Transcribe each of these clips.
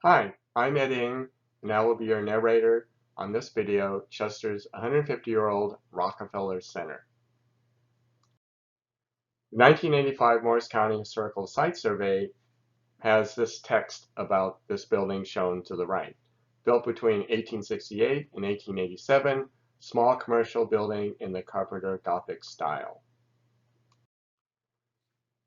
Hi, I'm Ed Ing, and I will be your narrator on this video, Chester's 150-year-old Rockefeller Center. The 1985 Morris County Historical Site Survey has this text about this building shown to the right. Built between 1868 and 1887, small commercial building in the Carpenter Gothic style.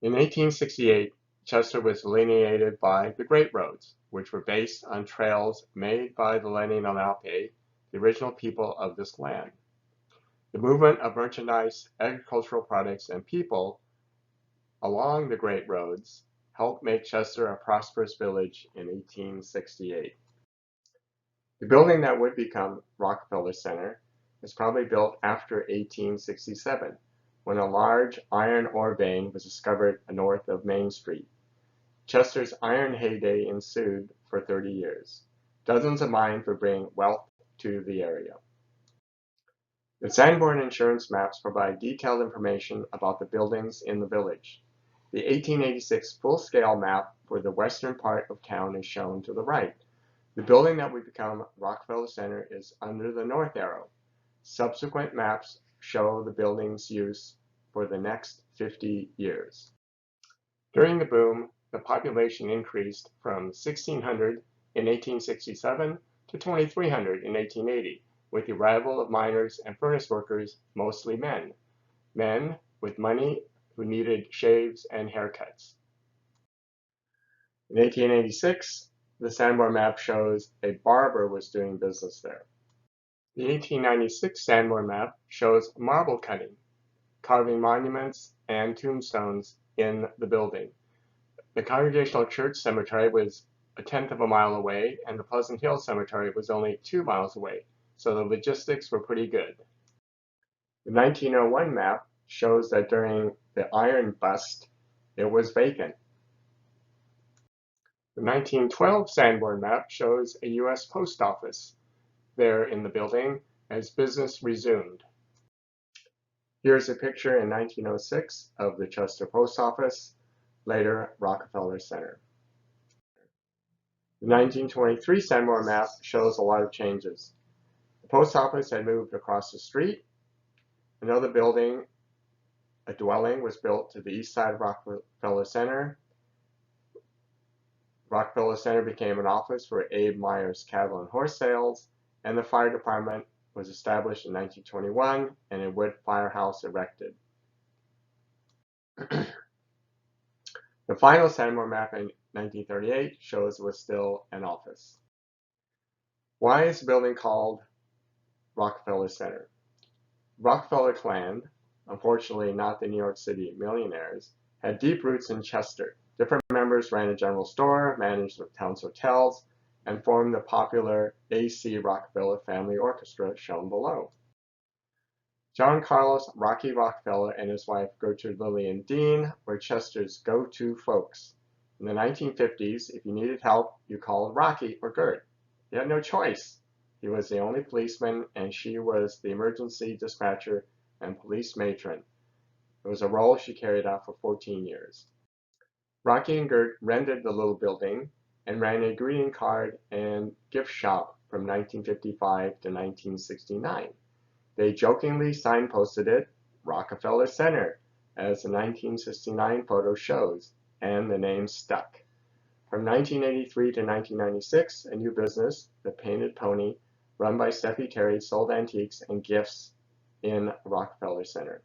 In 1868, Chester was delineated by the Great Roads, which were based on trails made by the Lenni-Lenape, the original people of this land. The movement of merchandise, agricultural products, and people along the Great Roads helped make Chester a prosperous village in 1868. The building that would become Rockefeller Center was probably built after 1867, when a large iron ore vein was discovered north of Main Street. Chester's iron heyday ensued for 30 years. Dozens of mines would bring wealth to the area. The Sanborn insurance maps provide detailed information about the buildings in the village. The 1886 full-scale map for the western part of town is shown to the right. The building that would become Rockefeller Center is under the north arrow. Subsequent maps show the building's use for the next 50 years. During the boom, the population increased from 1,600 in 1867 to 2,300 in 1880, with the arrival of miners and furnace workers, mostly men. Men with money who needed shaves and haircuts. In 1886, the Sanborn map shows a barber was doing business there. The 1896 Sanborn map shows marble cutting, carving monuments and tombstones in the building. The Congregational Church Cemetery was a tenth of a mile away, and the Pleasant Hill Cemetery was only 2 miles away, so the logistics were pretty good. The 1901 map shows that during the Iron Bust, it was vacant. The 1912 Sanborn map shows a U.S. post office there in the building as business resumed. Here's a picture in 1906 of the Chester Post Office, later Rockefeller Center. The 1923 Sanborn map shows a lot of changes. The post office had moved across the street. Another building, a dwelling, was built to the east side of Rockefeller Center. Rockefeller Center became an office for Abe Meyer's cattle and horse sales, and the fire department was established in 1921 and a wood firehouse erected. The final Sanborn map in 1938 shows it was still an office. Why is the building called Rockefeller Center? Rockefeller clan, unfortunately not the New York City millionaires, had deep roots in Chester. Different members ran a general store, managed the town's hotels, and formed the popular A.C. Rockefeller Family Orchestra shown below. John Carlos Rocky Rockefeller and his wife Gertrude Lillian Dean were Chester's go-to folks. In the 1950s, if you needed help, you called Rocky or Gert. You had no choice. He was the only policeman, and she was the emergency dispatcher and police matron. It was a role she carried out for 14 years. Rocky and Gert rented the little building and ran a greeting card and gift shop from 1955 to 1969. They jokingly signposted it Rockefeller Center, as the 1969 photo shows, and the name stuck. From 1983 to 1996, a new business, the Painted Pony, run by Steffi Terry, sold antiques and gifts in Rockefeller Center.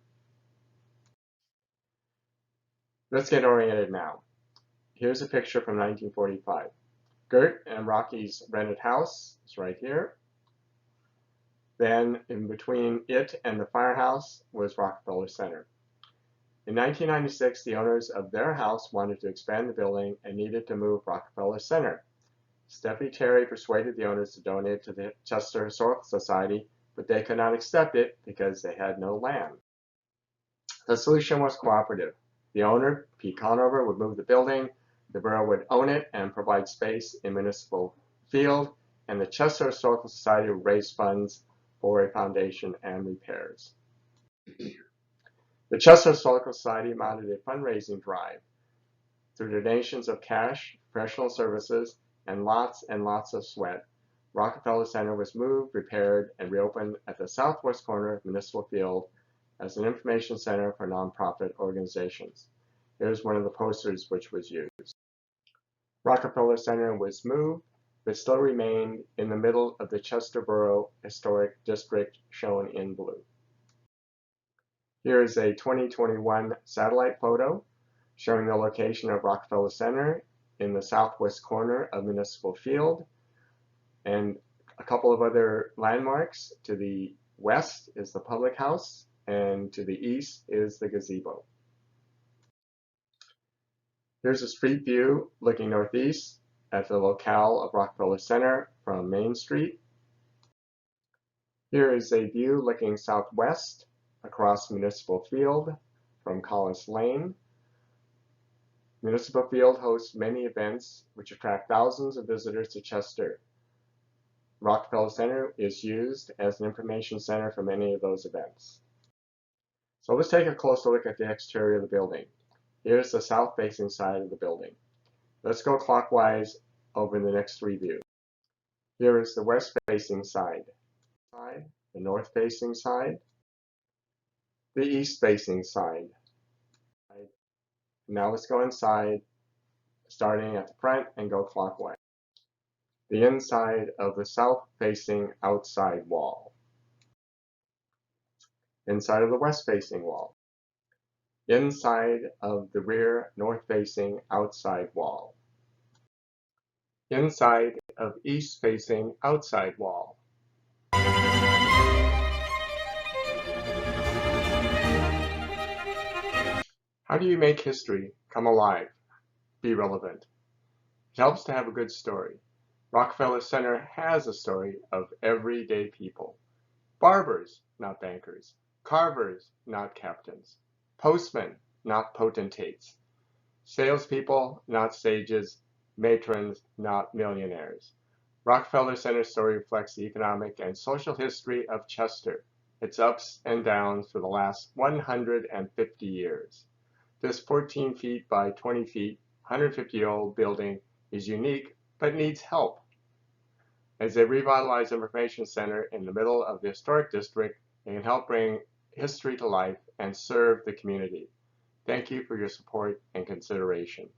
Let's get oriented now. Here's a picture from 1945. Gert and Rocky's rented house is right here. Then in between it and the firehouse was Rockefeller Center. In 1996, the owners of their house wanted to expand the building and needed to move Rockefeller Center. Steffi Terry persuaded the owners to donate to the Chester Historical Society, but they could not accept it because they had no land. The solution was cooperative. The owner, Pete Conover, would move the building, the borough would own it and provide space in municipal field, and the Chester Historical Society would raise funds for a foundation and repairs. The Chester Historical Society mounted a fundraising drive. Through donations of cash, professional services, and lots of sweat, Rockefeller Center was moved, repaired, and reopened at the southwest corner of Municipal Field as an information center for nonprofit organizations. Here's one of the posters which was used. Rockefeller Center was moved, but still remained in the middle of the Chester Borough Historic District, shown in blue. Here is a 2021 satellite photo showing the location of Rockefeller Center in the southwest corner of Municipal Field, and a couple of other landmarks. To the west is the public house, and to the east is the gazebo. Here's a street view looking northeast at the locale of Rockefeller Center from Main Street. Here is a view looking southwest across Municipal Field from Collis Lane. Municipal Field hosts many events which attract thousands of visitors to Chester. Rockefeller Center is used as an information center for many of those events. So let's take a closer look at the exterior of the building. Here's the south-facing side of the building. Let's go clockwise over the next three views. Here is the west-facing side, the north-facing side, the east-facing side. Now let's go inside, starting at the front and go clockwise. The inside of the south-facing outside wall. Inside of the west-facing wall. Inside of the rear north-facing outside wall. Inside of east-facing outside wall. How do you make history come alive, be relevant? It helps to have a good story. Rockefeller Center has a story of everyday people. Barbers, not bankers. Carvers, not captains. Postmen, not potentates. Salespeople, not sages. Matrons, not millionaires. Rockefeller Center's story reflects the economic and social history of Chester, its ups and downs for the last 150 years. This 14 feet by 20 feet, 150-year-old building is unique but needs help. As a revitalized information center in the middle of the historic district, it can help bring history to life and serve the community. Thank you for your support and consideration.